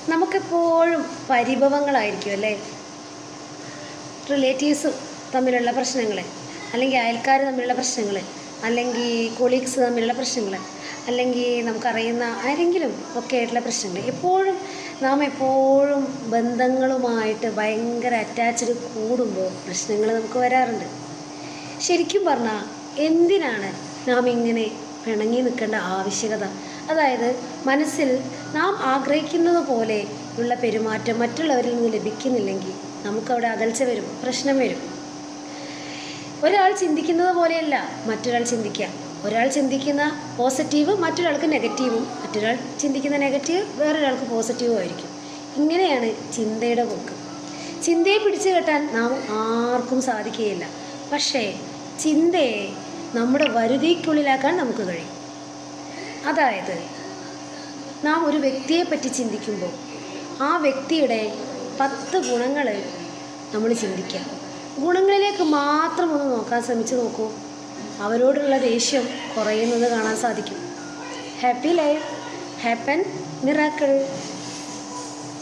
നമുക്കെപ്പോഴും പരിഭവങ്ങളായിരിക്കും അല്ലേ? റിലേറ്റീവ്സ് തമ്മിലുള്ള പ്രശ്നങ്ങൾ, അല്ലെങ്കിൽ അയൽക്കാർ തമ്മിലുള്ള പ്രശ്നങ്ങൾ, അല്ലെങ്കിൽ കൊളീഗ്സ് തമ്മിലുള്ള പ്രശ്നങ്ങൾ, അല്ലെങ്കിൽ നമുക്കറിയുന്ന ആരെങ്കിലും ഒക്കെ ആയിട്ടുള്ള പ്രശ്നങ്ങൾ. നാം എപ്പോഴും ബന്ധങ്ങളുമായിട്ട് ഭയങ്കര അറ്റാച്ച്ഡ് കൂടുമ്പോൾ പ്രശ്നങ്ങൾ നമുക്ക് വരാറുണ്ട്. ശരിക്കും പറഞ്ഞാൽ എന്തിനാണ് നാം ഇങ്ങനെ പിണങ്ങി നിൽക്കേണ്ട ആവശ്യകത? അതായത് മനസ്സിൽ നാം ആഗ്രഹിക്കുന്നത് പോലെ ഉള്ള പെരുമാറ്റം മറ്റുള്ളവരിൽ നിന്ന് ലഭിക്കുന്നില്ലെങ്കിൽ നമുക്കവിടെ അകൽച്ച വരും, പ്രശ്നം വരും. ഒരാൾ ചിന്തിക്കുന്നത് പോലെയല്ല മറ്റൊരാൾ ചിന്തിക്കുക. ഒരാൾ ചിന്തിക്കുന്ന പോസിറ്റീവ് മറ്റൊരാൾക്ക് നെഗറ്റീവും, മറ്റൊരാൾ ചിന്തിക്കുന്ന നെഗറ്റീവ് വേറൊരാൾക്ക് പോസിറ്റീവും ആയിരിക്കും. ഇങ്ങനെയാണ് ചിന്തയുടെ പോക്ക്. ചിന്തയെ പിടിച്ചു കെട്ടാൻ നാം ആർക്കും സാധിക്കുകയില്ല. പക്ഷേ ചിന്തയെ നമ്മുടെ വരുതിക്കുള്ളിലാക്കാൻ നമുക്ക് കഴിയും. അതായത് നാം ഒരു വ്യക്തിയെപ്പറ്റി ചിന്തിക്കുമ്പോൾ ആ വ്യക്തിയുടെ 10 ഗുണങ്ങൾ നമ്മൾ ചിന്തിക്കുക. ഗുണങ്ങളിലേക്ക് മാത്രം ഒന്ന് നോക്കാൻ ശ്രമിച്ചു നോക്കൂ. അവരോടുള്ള ദേഷ്യം കുറയുന്നത് കാണാൻ സാധിക്കും. Happy life, happen miracle.